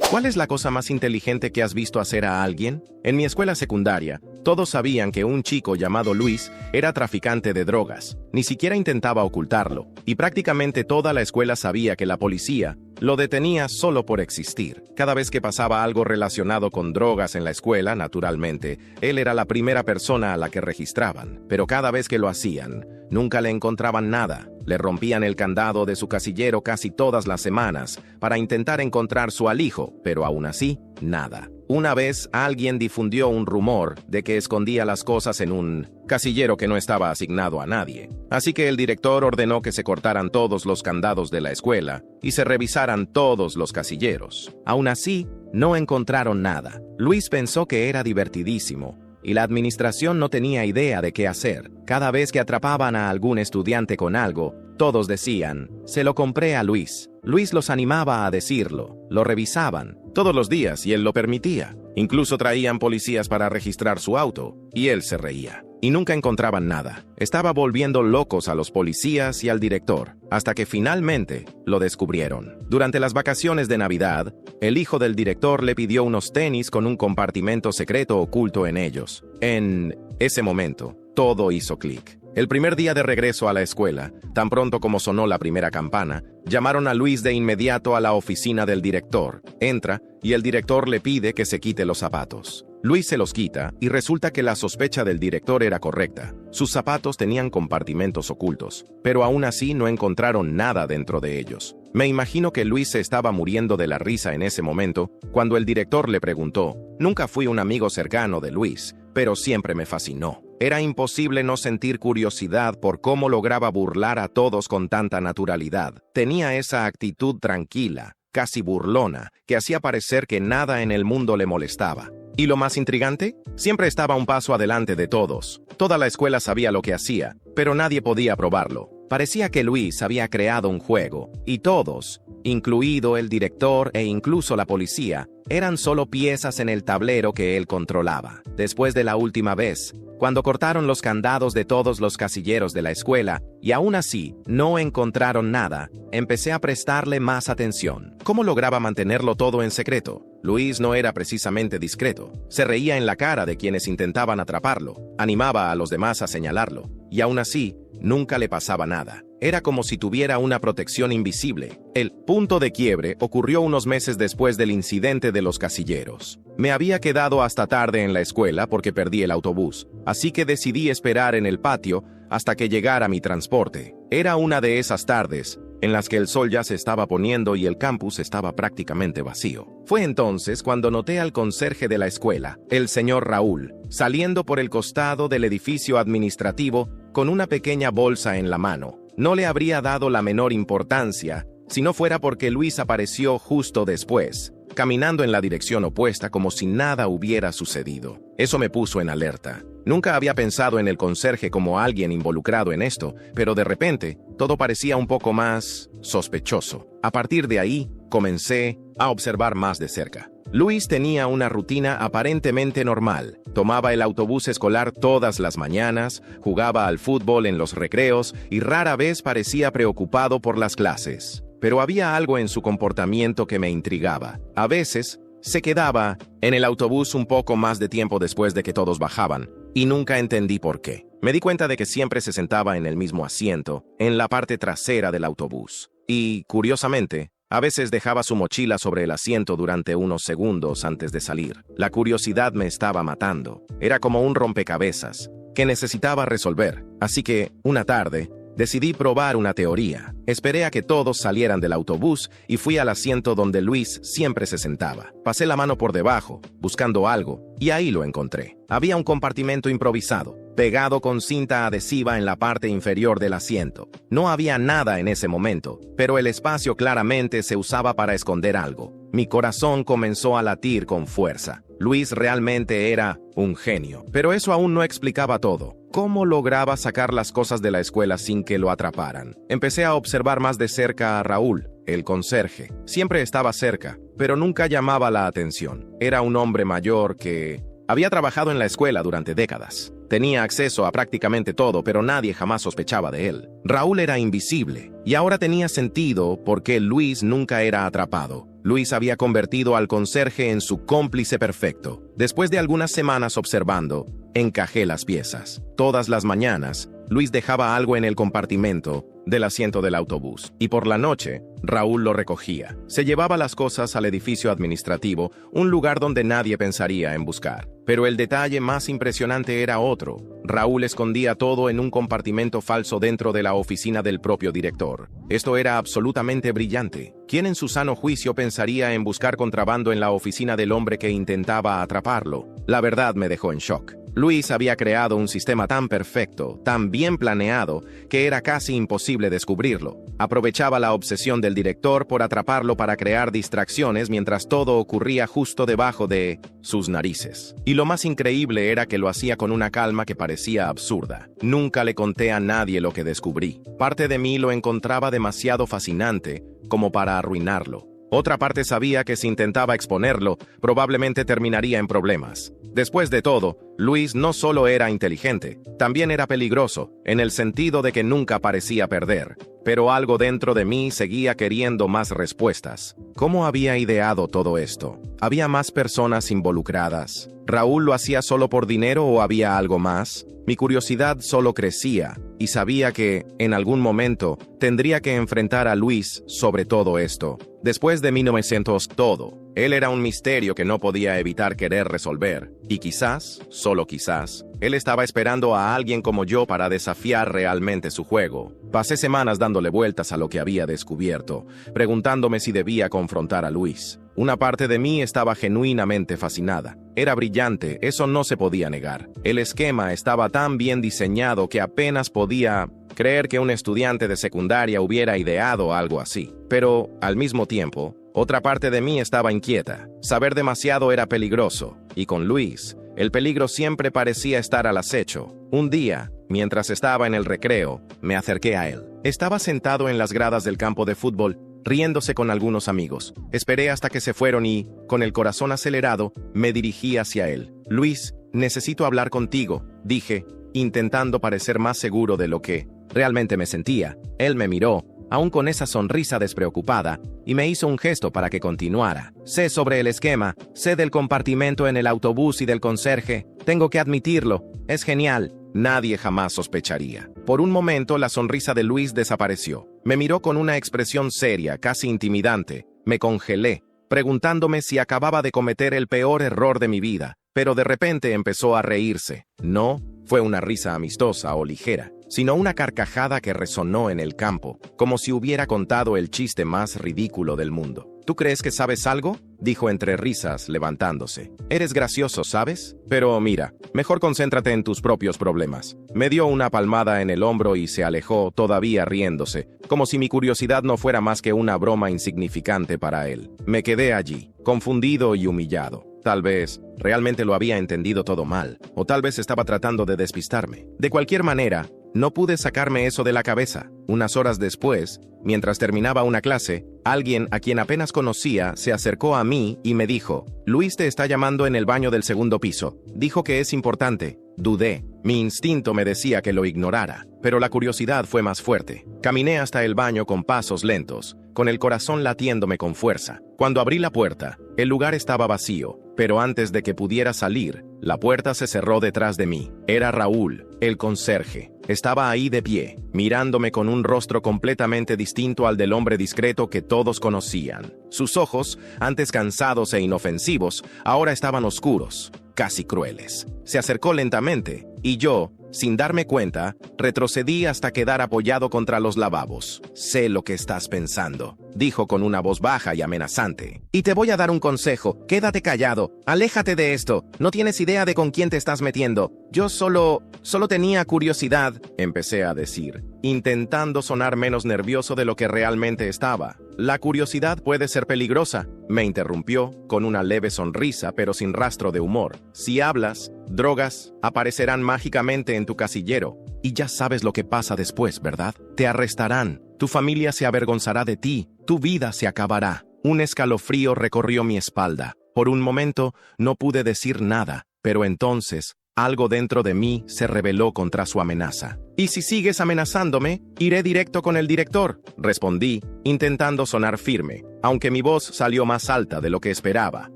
¿Cuál es la cosa más inteligente que has visto hacer a alguien? En mi escuela secundaria, todos sabían que un chico llamado Luis era traficante de drogas. Ni siquiera intentaba ocultarlo, y prácticamente toda la escuela sabía que la policía lo detenía solo por existir. Cada vez que pasaba algo relacionado con drogas en la escuela, naturalmente, él era la primera persona a la que registraban. Pero cada vez que lo hacían, nunca le encontraban nada. Le rompían el candado de su casillero casi todas las semanas para intentar encontrar su alijo, pero aún así, nada. Una vez, alguien difundió un rumor de que escondía las cosas en un casillero que no estaba asignado a nadie. Así que el director ordenó que se cortaran todos los candados de la escuela y se revisaran todos los casilleros. Aún así, no encontraron nada. Luis pensó que era divertidísimo, y la administración no tenía idea de qué hacer. Cada vez que atrapaban a algún estudiante con algo, todos decían, «Se lo compré a Luis». Luis los animaba a decirlo. Lo revisaban todos los días y él lo permitía. Incluso traían policías para registrar su auto, y él se reía. Y nunca encontraban nada. Estaba volviendo locos a los policías y al director, hasta que finalmente lo descubrieron. Durante las vacaciones de Navidad, el hijo del director le pidió unos tenis con un compartimento secreto oculto en ellos. En ese momento, todo hizo clic. El primer día de regreso a la escuela, tan pronto como sonó la primera campana, llamaron a Luis de inmediato a la oficina del director. Entra y el director le pide que se quite los zapatos. Luis se los quita y resulta que la sospecha del director era correcta. Sus zapatos tenían compartimentos ocultos, pero aún así no encontraron nada dentro de ellos. Me imagino que Luis se estaba muriendo de la risa en ese momento cuando el director le preguntó. Nunca fui un amigo cercano de Luis, pero siempre me fascinó. Era imposible no sentir curiosidad por cómo lograba burlar a todos con tanta naturalidad. Tenía esa actitud tranquila, casi burlona, que hacía parecer que nada en el mundo le molestaba. ¿Y lo más intrigante? Siempre estaba un paso adelante de todos. Toda la escuela sabía lo que hacía, pero nadie podía probarlo. Parecía que Luis había creado un juego, y todos, incluido el director e incluso la policía, eran solo piezas en el tablero que él controlaba. Después de la última vez, cuando cortaron los candados de todos los casilleros de la escuela, y aún así no encontraron nada, empecé a prestarle más atención. ¿Cómo lograba mantenerlo todo en secreto? Luis no era precisamente discreto. Se reía en la cara de quienes intentaban atraparlo, animaba a los demás a señalarlo, y aún así, nunca le pasaba nada. Era como si tuviera una protección invisible. El punto de quiebre ocurrió unos meses después del incidente de los casilleros. Me había quedado hasta tarde en la escuela porque perdí el autobús, así que decidí esperar en el patio hasta que llegara mi transporte. Era una de esas tardes en las que el sol ya se estaba poniendo y el campus estaba prácticamente vacío. Fue entonces cuando noté al conserje de la escuela, el señor Raúl, saliendo por el costado del edificio administrativo con una pequeña bolsa en la mano. No le habría dado la menor importancia si no fuera porque Luis apareció justo después, caminando en la dirección opuesta como si nada hubiera sucedido. Eso me puso en alerta. Nunca había pensado en el conserje como alguien involucrado en esto, pero de repente todo parecía un poco más sospechoso. A partir de ahí, comencé a observar más de cerca. Luis tenía una rutina aparentemente normal. Tomaba el autobús escolar todas las mañanas, jugaba al fútbol en los recreos y rara vez parecía preocupado por las clases. Pero había algo en su comportamiento que me intrigaba. A veces, se quedaba en el autobús un poco más de tiempo después de que todos bajaban, y nunca entendí por qué. Me di cuenta de que siempre se sentaba en el mismo asiento, en la parte trasera del autobús. Y, curiosamente, a veces dejaba su mochila sobre el asiento durante unos segundos antes de salir. La curiosidad me estaba matando. Era como un rompecabezas que necesitaba resolver. Así que, una tarde, decidí probar una teoría. Esperé a que todos salieran del autobús y fui al asiento donde Luis siempre se sentaba. Pasé la mano por debajo, buscando algo, y ahí lo encontré. Había un compartimento improvisado, pegado con cinta adhesiva en la parte inferior del asiento. No había nada en ese momento, pero el espacio claramente se usaba para esconder algo. Mi corazón comenzó a latir con fuerza. Luis realmente era un genio. Pero eso aún no explicaba todo. ¿Cómo lograba sacar las cosas de la escuela sin que lo atraparan? Empecé a observar más de cerca a Raúl, el conserje. Siempre estaba cerca, pero nunca llamaba la atención. Era un hombre mayor que había trabajado en la escuela durante décadas. Tenía acceso a prácticamente todo, pero nadie jamás sospechaba de él. Raúl era invisible, y ahora tenía sentido por qué Luis nunca era atrapado. Luis había convertido al conserje en su cómplice perfecto. Después de algunas semanas observando, encajé las piezas. Todas las mañanas, Luis dejaba algo en el compartimento del asiento del autobús, y por la noche, Raúl lo recogía. Se llevaba las cosas al edificio administrativo, un lugar donde nadie pensaría en buscar. Pero el detalle más impresionante era otro. Raúl escondía todo en un compartimento falso dentro de la oficina del propio director. Esto era absolutamente brillante. ¿Quién en su sano juicio pensaría en buscar contrabando en la oficina del hombre que intentaba atraparlo? La verdad me dejó en shock. Luis había creado un sistema tan perfecto, tan bien planeado, que era casi imposible descubrirlo. Aprovechaba la obsesión del director por atraparlo para crear distracciones mientras todo ocurría justo debajo de sus narices. Y lo más increíble era que lo hacía con una calma que parecía absurda. Nunca le conté a nadie lo que descubrí. Parte de mí lo encontraba demasiado fascinante como para arruinarlo. Otra parte sabía que si intentaba exponerlo, probablemente terminaría en problemas. Después de todo, Luis no solo era inteligente, también era peligroso, en el sentido de que nunca parecía perder. Pero algo dentro de mí seguía queriendo más respuestas. ¿Cómo había ideado todo esto? ¿Había más personas involucradas? ¿Raúl lo hacía solo por dinero o había algo más? Mi curiosidad solo crecía, y sabía que, en algún momento, tendría que enfrentar a Luis sobre todo esto. Después de 1900, todo. Él era un misterio que no podía evitar querer resolver. Y quizás, solo quizás, él estaba esperando a alguien como yo para desafiar realmente su juego. Pasé semanas dándole vueltas a lo que había descubierto, preguntándome si debía confrontar a Luis. Una parte de mí estaba genuinamente fascinada. Era brillante, eso no se podía negar. El esquema estaba tan bien diseñado que apenas podía creer que un estudiante de secundaria hubiera ideado algo así. Pero, al mismo tiempo, otra parte de mí estaba inquieta. Saber demasiado era peligroso, y con Luis, el peligro siempre parecía estar al acecho. Un día, mientras estaba en el recreo, me acerqué a él. Estaba sentado en las gradas del campo de fútbol, riéndose con algunos amigos. Esperé hasta que se fueron y, con el corazón acelerado, me dirigí hacia él. Luis, necesito hablar contigo, dije, intentando parecer más seguro de lo que realmente me sentía. Él me miró, aún con esa sonrisa despreocupada, y me hizo un gesto para que continuara. Sé sobre el esquema, sé del compartimento en el autobús y del conserje. Tengo que admitirlo, es genial. Nadie jamás sospecharía. Por un momento la sonrisa de Luis desapareció. Me miró con una expresión seria, casi intimidante. Me congelé, preguntándome si acababa de cometer el peor error de mi vida, pero de repente empezó a reírse. No fue una risa amistosa o ligera, sino una carcajada que resonó en el campo, como si hubiera contado el chiste más ridículo del mundo. ¿Tú crees que sabes algo?, dijo entre risas, levantándose. Eres gracioso, ¿sabes? Pero mira, mejor concéntrate en tus propios problemas. Me dio una palmada en el hombro y se alejó, todavía riéndose, como si mi curiosidad no fuera más que una broma insignificante para él. Me quedé allí, confundido y humillado. Tal vez realmente lo había entendido todo mal, o tal vez estaba tratando de despistarme. De cualquier manera, no pude sacarme eso de la cabeza. Unas horas después, mientras terminaba una clase, alguien a quien apenas conocía se acercó a mí y me dijo: Luis te está llamando en el baño del segundo piso. Dijo que es importante. Dudé. Mi instinto me decía que lo ignorara, pero la curiosidad fue más fuerte. Caminé hasta el baño con pasos lentos, con el corazón latiéndome con fuerza. Cuando abrí la puerta, el lugar estaba vacío, pero antes de que pudiera salir, la puerta se cerró detrás de mí. Era Raúl, el conserje. Estaba ahí de pie, mirándome con un rostro completamente distinto al del hombre discreto que todos conocían. Sus ojos, antes cansados e inofensivos, ahora estaban oscuros, casi crueles. Se acercó lentamente, y yo, sin darme cuenta, retrocedí hasta quedar apoyado contra los lavabos. Sé lo que estás pensando, dijo con una voz baja y amenazante. Y te voy a dar un consejo. Quédate callado. Aléjate de esto. No tienes idea de con quién te estás metiendo. Yo solo tenía curiosidad, empecé a decir, intentando sonar menos nervioso de lo que realmente estaba. La curiosidad puede ser peligrosa, me interrumpió, con una leve sonrisa pero sin rastro de humor. Si hablas, drogas aparecerán mágicamente en tu casillero. Y ya sabes lo que pasa después, ¿verdad? Te arrestarán, tu familia se avergonzará de ti, tu vida se acabará. Un escalofrío recorrió mi espalda. Por un momento no pude decir nada, pero entonces algo dentro de mí se rebeló contra su amenaza. «Y si sigues amenazándome, iré directo con el director», respondí, intentando sonar firme, aunque mi voz salió más alta de lo que esperaba.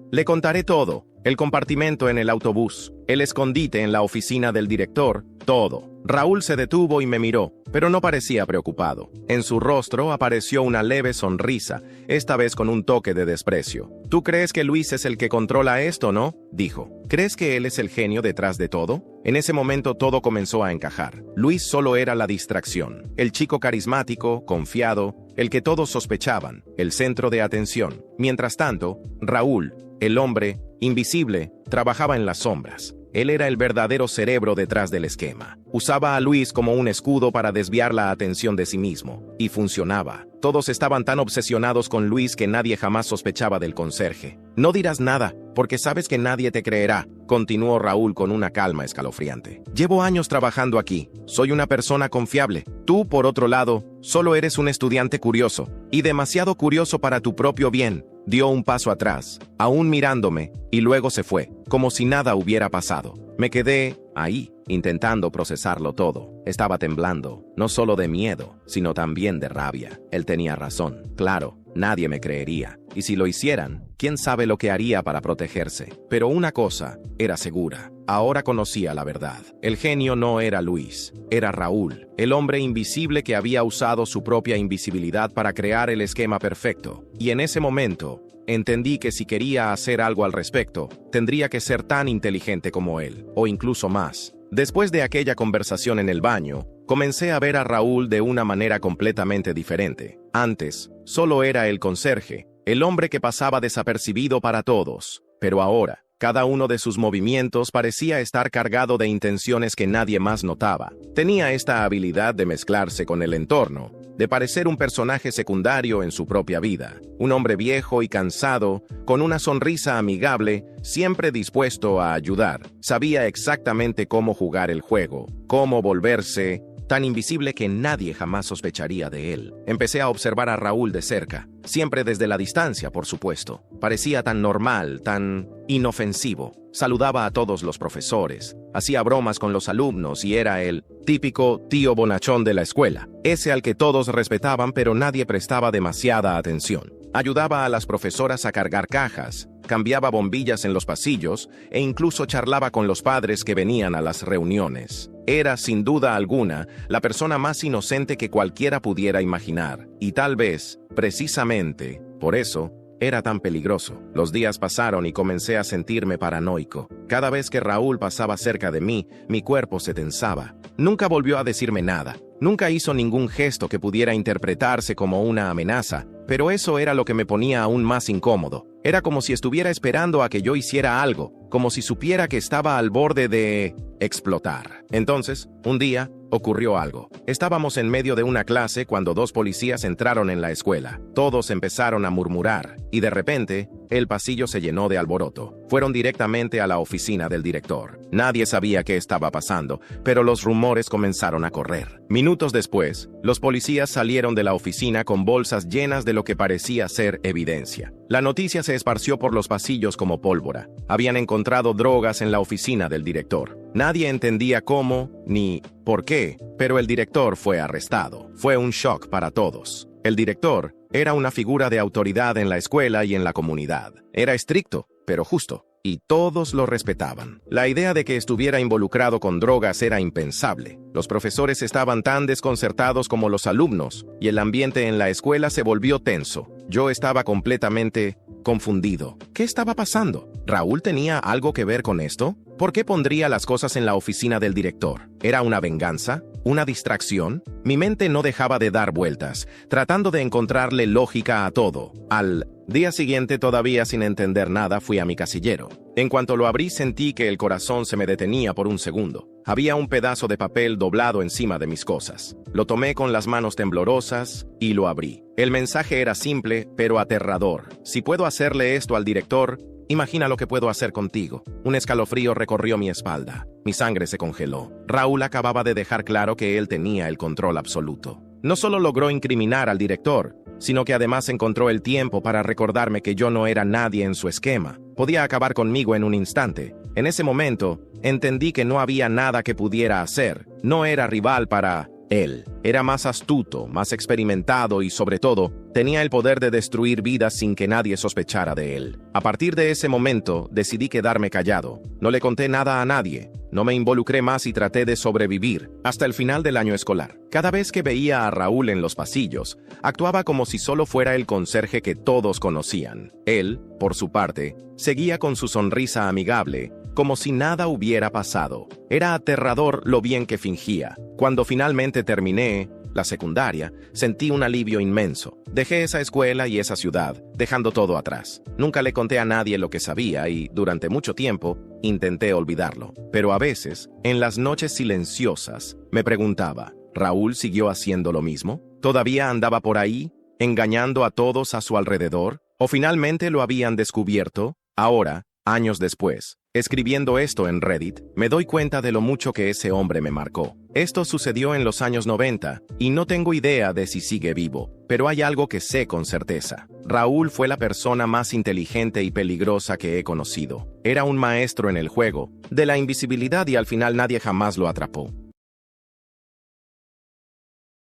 «Le contaré todo, el compartimento en el autobús, el escondite en la oficina del director, todo». Raúl se detuvo y me miró, pero no parecía preocupado. En su rostro apareció una leve sonrisa, esta vez con un toque de desprecio. «¿Tú crees que Luis es el que controla esto, no?», dijo. «¿Crees que él es el genio detrás de todo?». En ese momento todo comenzó a encajar. Luis solo era la distracción, el chico carismático, confiado, el que todos sospechaban, el centro de atención. Mientras tanto, Raúl, el hombre invisible, trabajaba en las sombras. Él era el verdadero cerebro detrás del esquema. Usaba a Luis como un escudo para desviar la atención de sí mismo. Y funcionaba. Todos estaban tan obsesionados con Luis que nadie jamás sospechaba del conserje. «No dirás nada, porque sabes que nadie te creerá», continuó Raúl con una calma escalofriante. «Llevo años trabajando aquí. Soy una persona confiable. Tú, por otro lado, solo eres un estudiante curioso. Y demasiado curioso para tu propio bien». Dio un paso atrás, aún mirándome, y luego se fue, como si nada hubiera pasado. Me quedé ahí, intentando procesarlo todo. Estaba temblando, no solo de miedo, sino también de rabia. Él tenía razón. Claro, nadie me creería. Y si lo hicieran, quién sabe lo que haría para protegerse. Pero una cosa era segura. Ahora conocía la verdad. El genio no era Luis, era Raúl, el hombre invisible que había usado su propia invisibilidad para crear el esquema perfecto. Y en ese momento, entendí que si quería hacer algo al respecto, tendría que ser tan inteligente como él, o incluso más. Después de aquella conversación en el baño, comencé a ver a Raúl de una manera completamente diferente. Antes, solo era el conserje, el hombre que pasaba desapercibido para todos. Pero ahora, cada uno de sus movimientos parecía estar cargado de intenciones que nadie más notaba. Tenía esta habilidad de mezclarse con el entorno, de parecer un personaje secundario en su propia vida. Un hombre viejo y cansado, con una sonrisa amigable, siempre dispuesto a ayudar. Sabía exactamente cómo jugar el juego, cómo volverse tan invisible que nadie jamás sospecharía de él. Empecé a observar a Raúl de cerca, siempre desde la distancia, por supuesto. Parecía tan normal, tan inofensivo. Saludaba a todos los profesores, hacía bromas con los alumnos y era el típico tío bonachón de la escuela, ese al que todos respetaban pero nadie prestaba demasiada atención. Ayudaba a las profesoras a cargar cajas, cambiaba bombillas en los pasillos e incluso charlaba con los padres que venían a las reuniones. Era, sin duda alguna, la persona más inocente que cualquiera pudiera imaginar. Y tal vez, precisamente, por eso, era tan peligroso. Los días pasaron y comencé a sentirme paranoico. Cada vez que Raúl pasaba cerca de mí, mi cuerpo se tensaba. Nunca volvió a decirme nada. Nunca hizo ningún gesto que pudiera interpretarse como una amenaza, pero eso era lo que me ponía aún más incómodo. Era como si estuviera esperando a que yo hiciera algo, como si supiera que estaba al borde de explotar. Entonces, un día, ocurrió algo. Estábamos en medio de una clase cuando dos policías entraron en la escuela. Todos empezaron a murmurar, y de repente, el pasillo se llenó de alboroto. Fueron directamente a la oficina del director. Nadie sabía qué estaba pasando, pero los rumores comenzaron a correr. Minutos después, los policías salieron de la oficina con bolsas llenas de lo que parecía ser evidencia. La noticia se esparció por los pasillos como pólvora. Habían encontrado drogas en la oficina del director. Nadie entendía cómo ni por qué, pero el director fue arrestado. Fue un shock para todos. El director era una figura de autoridad en la escuela y en la comunidad. Era estricto, pero justo, y todos lo respetaban. La idea de que estuviera involucrado con drogas era impensable. Los profesores estaban tan desconcertados como los alumnos, y el ambiente en la escuela se volvió tenso. Yo estaba completamente confundido. ¿Qué estaba pasando? ¿Raúl tenía algo que ver con esto? ¿Por qué pondría las cosas en la oficina del director? ¿Era una venganza? ¿Una distracción? Mi mente no dejaba de dar vueltas, tratando de encontrarle lógica a todo. Al día siguiente, todavía sin entender nada, fui a mi casillero. En cuanto lo abrí, sentí que el corazón se me detenía por un segundo. Había un pedazo de papel doblado encima de mis cosas. Lo tomé con las manos temblorosas y lo abrí. El mensaje era simple, pero aterrador. Si puedo hacerle esto al director, imagina lo que puedo hacer contigo. Un escalofrío recorrió mi espalda. Mi sangre se congeló. Raúl acababa de dejar claro que él tenía el control absoluto. No solo logró incriminar al director, sino que además encontró el tiempo para recordarme que yo no era nadie en su esquema. Podía acabar conmigo en un instante, En ese momento, entendí que no había nada que pudiera hacer. No era rival para él. Era más astuto, más experimentado y, sobre todo, tenía el poder de destruir vidas sin que nadie sospechara de él. A partir de ese momento, decidí quedarme callado. No le conté nada a nadie. No me involucré más y traté de sobrevivir hasta el final del año escolar. Cada vez que veía a Raúl en los pasillos, actuaba como si solo fuera el conserje que todos conocían. Él, por su parte, seguía con su sonrisa amigable, como si nada hubiera pasado. Era aterrador lo bien que fingía. Cuando finalmente terminé la secundaria, sentí un alivio inmenso. Dejé esa escuela y esa ciudad, dejando todo atrás. Nunca le conté a nadie lo que sabía y, durante mucho tiempo, intenté olvidarlo. Pero a veces, en las noches silenciosas, me preguntaba, ¿Raúl siguió haciendo lo mismo? ¿Todavía andaba por ahí, engañando a todos a su alrededor? ¿O finalmente lo habían descubierto? Ahora, años después, escribiendo esto en Reddit, me doy cuenta de lo mucho que ese hombre me marcó. Esto sucedió en los años 90, y no tengo idea de si sigue vivo, pero hay algo que sé con certeza. Raúl fue la persona más inteligente y peligrosa que he conocido. Era un maestro en el juego de la invisibilidad y al final nadie jamás lo atrapó.